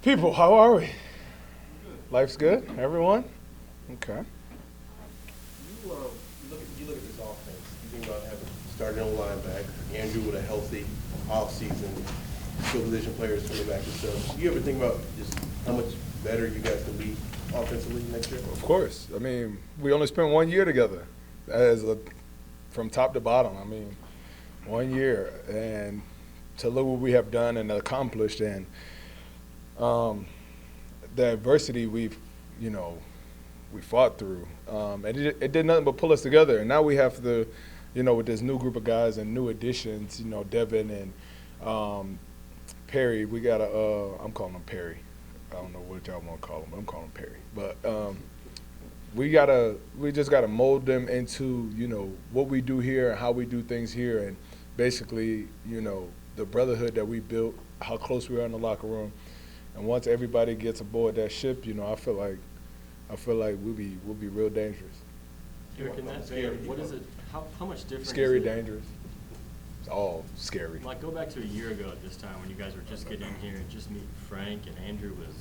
People, how are we? Life's good? Everyone? Okay. You look at this offense. You think about having starting on linebacker, Andrew with a healthy offseason, skill position players coming back and stuff. Do you ever think about just how much better you guys can be offensively next year? Of course. I mean, we only spent 1 year together from top to bottom. I mean, 1 year. And to look what we have done and accomplished and the adversity we fought through. And it did nothing but pull us together. And now we have to, with this new group of guys and new additions, Devin and Perry, we got I'm calling him Perry. I don't know what y'all want to call him, but I'm calling him Perry. But we just gotta mold them into, what we do here and how we do things here, and basically, the brotherhood that we built, how close we are in the locker room. And once everybody gets aboard that ship, I feel like we'll be real dangerous. Eric, in that scary, what is it? How much different? Scary, is it? dangerous. It's all scary. Like, go back to a year ago at this time when you guys were just getting in here and just meet Frank and Andrew was,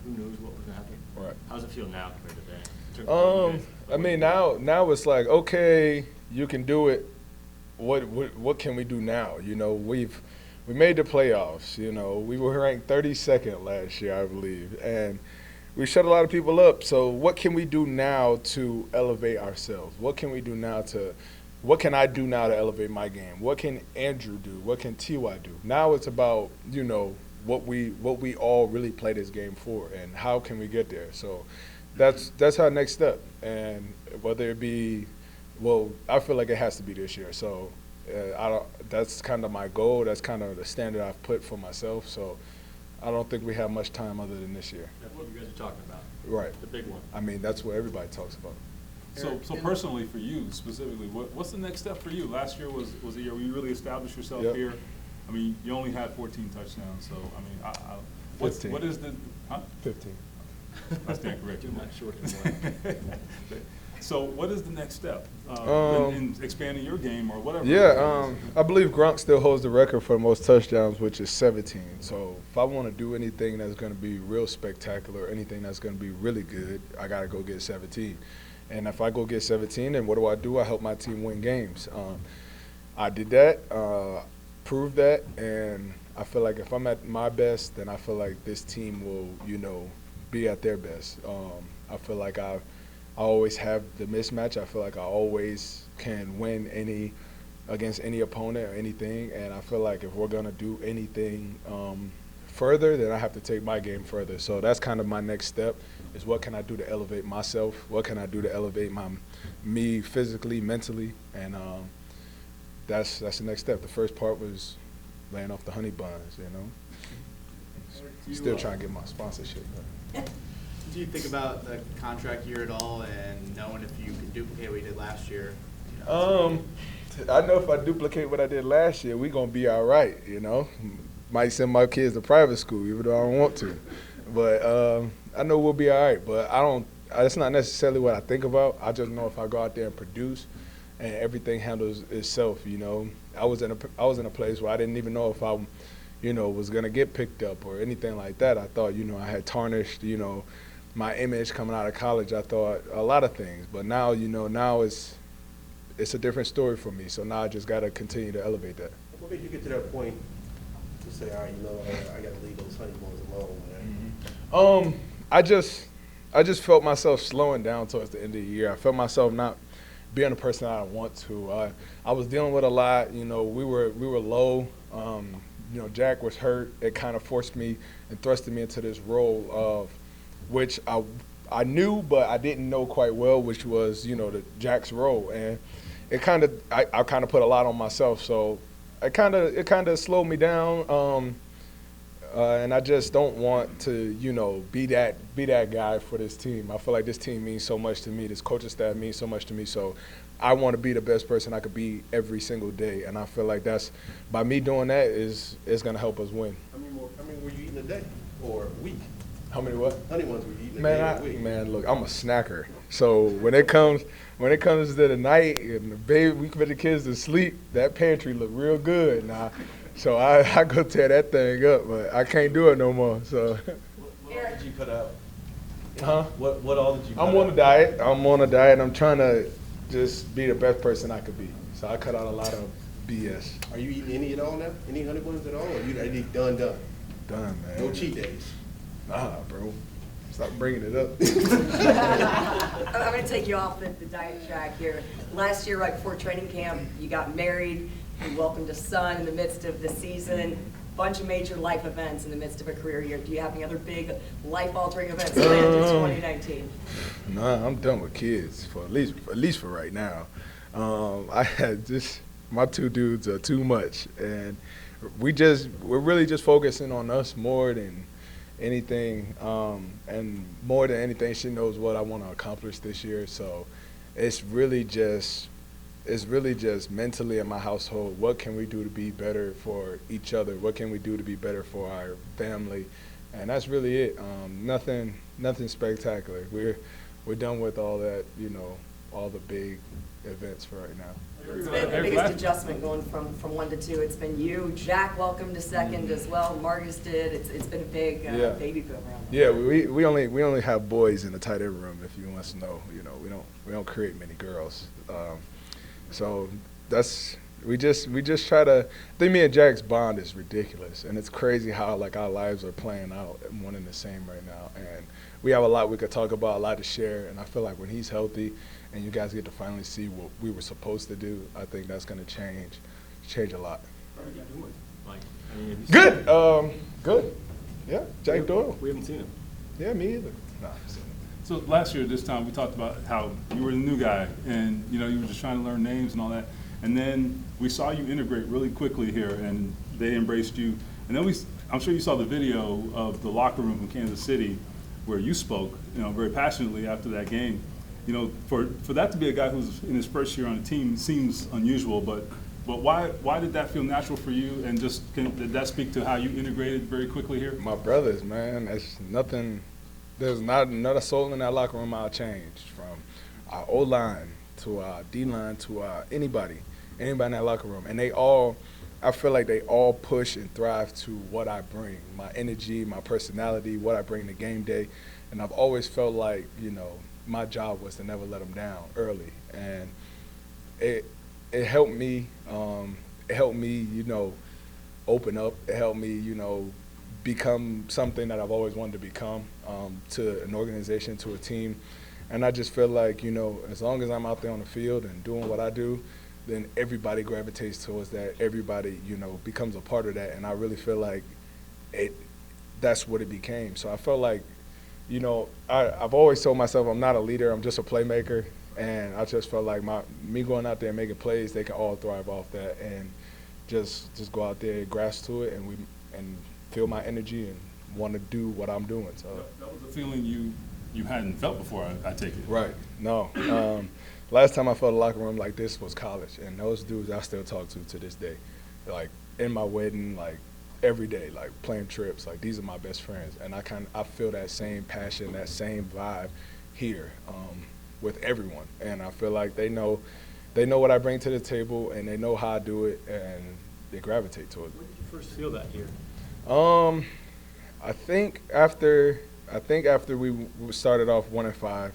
who knows what was going to happen? Right. How does it feel now compared to then? I mean, now it's like, okay, you can do it. What can we do now? We made the playoffs. We were ranked 32nd last year, I believe, and we shut a lot of people up. So what can we do now to elevate ourselves? What can I do now to elevate my game? What can Andrew do? What can Ty do? Now it's about, what we all really play this game for and how can we get there. So that's our next step. And whether it be, I feel like it has to be this year. So that's kind of my goal. That's kind of the standard I've put for myself. So I don't think we have much time other than this year. That's what you guys are talking about. Right. The big one. I mean, that's what everybody talks about. So personally for you specifically, what's the next step for you? Last year was a year where you really established yourself Yep. here. I mean, you only had 14 touchdowns, so I mean, 15. what is the 15. I stand corrected. Too much short than one. So what is the next step in expanding your game or whatever? Yeah, I believe Gronk still holds the record for the most touchdowns, which is 17. So if I want to do anything that's going to be real spectacular, anything that's going to be really good, I got to go get 17. And if I go get 17, then what do? I help my team win games. I did that, proved that, and I feel like if I'm at my best, then I feel like this team will, be at their best. I feel like I always have the mismatch. I feel like I always can win against any opponent or anything, and I feel like if we're going to do anything further, then I have to take my game further. So that's kind of my next step, is what can I do to elevate myself? What can I do to elevate me physically, mentally? And that's the next step. The first part was laying off the honey buns, Still trying to get my sponsorship. Do you think about the contract year at all and knowing if you can duplicate what you did last year? I know if I duplicate what I did last year, we're going to be all right, Might send my kids to private school, even though I don't want to. But I know we'll be all right. But that's not necessarily what I think about. I just know if I go out there and produce and everything handles itself, I was in a place where I didn't even know if I, was going to get picked up or anything like that. I thought, I had tarnished, my image coming out of college. I thought a lot of things. But now, now it's a different story for me. So now I just got to continue to elevate that. What made you get to that point to say, all right, I got to leave those honey buns alone, man? I just felt myself slowing down towards the end of the year. I felt myself not being the person I want to. I was dealing with a lot. We were low. Jack was hurt. It kind of forced me and thrusted me into this role of which I knew, but I didn't know quite well, which was the Jack's role, and I kind of put a lot on myself. So it kind of slowed me down. And I just don't want to, be that guy for this team. I feel like this team means so much to me. This coaching staff means so much to me. So I want to be the best person I could be every single day. And I feel like by me doing that is going to help us win. How many were you eating a day or a week? How many what? Honey ones were you eating a day or a week? Man, look, I'm a snacker. So when it comes to the night and we put the kids to sleep, that pantry look real good. Now, So I go tear that thing up, but I can't do it no more. So, What all did you cut out? huh? What all did you cut I'm on out? a diet. I'm on a diet. I'm trying to just be the best person I could be. So I cut out a lot of BS. Are you eating any at all now? Any honey buns at all? Or you already done? Done, man. No cheat days. Nah, bro. Stop bringing it up. I'm going to take you off the diet track here. Last year, right before training camp, you got married, you welcomed a son in the midst of the season, bunch of major life events in the midst of a career year. Do you have any other big life-altering events planned in 2019? Nah, I'm done with kids for at least for right now. I had just my two dudes are too much, and we're really just focusing on us more than anything, and more than anything, she knows what I want to accomplish this year. So it's really just mentally in my household. What can we do to be better for each other? What can we do to be better for our family? And that's really it. Nothing spectacular. We're done with all that, all the big events for right now. It's been the biggest adjustment going from 1 to 2. It's been you. Jack welcomed to second as well. Marcus did. It's been a big baby boom around. Yeah, we only have boys in the tight end room. If you want to know, we don't create many girls. So we just try to. I think me and Jack's bond is ridiculous, and it's crazy how like our lives are playing out one and the same right now. And we have a lot we could talk about, a lot to share. And I feel like when he's healthy, and you guys get to finally see what we were supposed to do, I think that's going to change a lot. How are you doing? Like, I mean, have you Good. Good. Yeah, Jack Doyle. We haven't seen him. Yeah, me either. Nah. So last year at this time, we talked about how you were the new guy, and you were just trying to learn names and all that. And then we saw you integrate really quickly here, and they embraced you. And then I'm sure you saw the video of the locker room in Kansas City where you spoke, very passionately after that game. For that to be a guy who's in his first year on the team seems unusual, but why did that feel natural for you? And did that speak to how you integrated very quickly here? My brothers, man, that's nothing. There's not another soul in that locker room I'll change, from our O-line to our D-line to anybody in that locker room. And I feel like they all push and thrive to what I bring, my energy, my personality, what I bring to game day. And I've always felt like, my job was to never let them down early. And it helped me, open up. It helped me, become something that I've always wanted to become, to an organization, to a team. And I just feel like, as long as I'm out there on the field and doing what I do, then everybody gravitates towards that. Everybody, becomes a part of that. And I really feel like that's what it became. So I felt like, I've always told myself I'm not a leader, I'm just a playmaker. And I just felt like me going out there and making plays, they can all thrive off that, and just go out there, grasp to it, and feel my energy and want to do what I'm doing. So that was a feeling you hadn't felt before, I take it. Right. No. Last time I felt a locker room like this was college, and those dudes I still talk to this day. Like in my wedding, like every day, like playing trips, like these are my best friends, and I feel that same passion, that same vibe here with everyone, and I feel like they know what I bring to the table, and they know how I do it, and they gravitate towards it. When did you first feel that here? I think after we started off 1-5,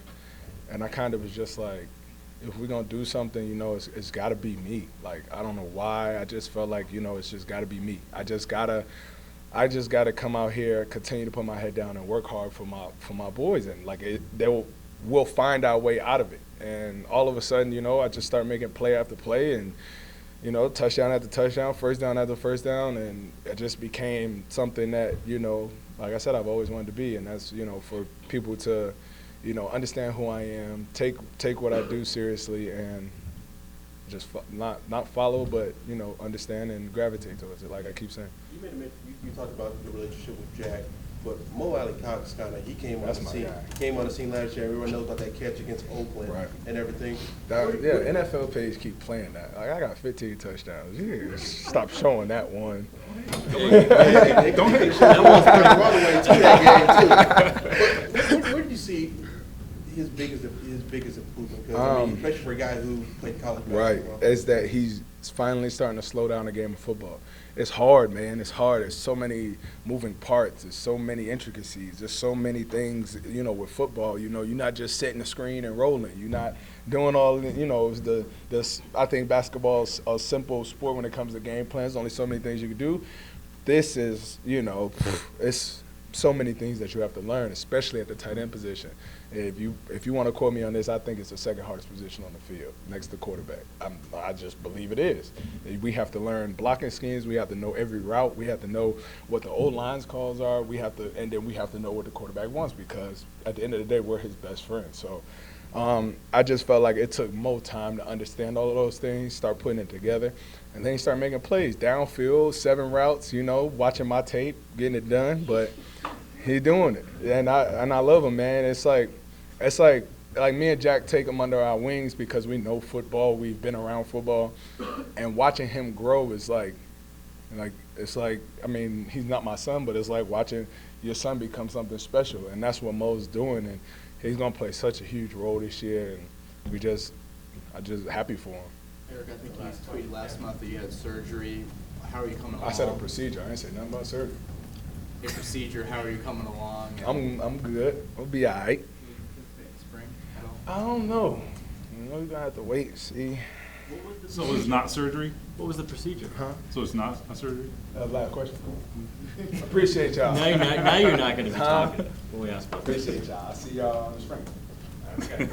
and I kind of was just like, if we're gonna do something, it's got to be me. Like, I don't know why, I just felt like, it's just got to be me. I just gotta come out here, continue to put my head down and work hard for my boys, and like we'll find our way out of it. And all of a sudden, I just start making play after play, and touchdown after touchdown, first down after first down, and it just became something that, like I said, I've always wanted to be, and that's, for people to, understand who I am, take what I do seriously, and just not follow, but, understand and gravitate towards it, like I keep saying. You talked about the relationship with Jack, but Mo Alley Cox he came on That's the my scene. guy. He came on the scene last year. Everyone knows about that catch against Oakland and everything. NFL page keep playing that. Like, I got 15 touchdowns. You stop showing that one. Don't hate. That was the that game too. Where did you see his biggest improvement? Because especially for a guy who played college basketball. Right, is that he's finally starting to slow down the game of football. it's hard, man. It's hard. There's so many moving parts. There's so many intricacies. There's so many things, with football. You're not just setting the screen and rolling. You're not doing all, I think basketball's a simple sport when it comes to game plans. Only so many things you can do. This is, it's so many things that you have to learn, especially at the tight end position. If you want to quote me on this, I think it's the second hardest position on the field next to quarterback. I just believe it is. We have to learn blocking schemes. We have to know every route. We have to know what the old line's calls are. And then we have to know what the quarterback wants, because at the end of the day, we're his best friend. So I just felt like it took more time to understand all of those things, start putting it together, and then you start making plays downfield, 7 routes. Watching my tape, getting it done, but he's doing it, and I love him, man. It's like me and Jack take him under our wings because we know football. We've been around football, and watching him grow is it's like I mean, he's not my son, but it's like watching your son become something special, and that's what Mo's doing, and he's gonna play such a huge role this year, and I'm just happy for him. Eric, I think you tweeted last month that you had surgery. How are you coming along? I said a procedure. I didn't say nothing about surgery. Your procedure, how are you coming along? I'm good. We'll be all right. Spring at all? I don't know. We're gonna have to wait and see. So it's not surgery? What was the procedure? Huh? So it's not a surgery? Last question. Appreciate y'all. Now you're not going to be talking when we ask about this. Appreciate y'all. I'll see y'all in the spring.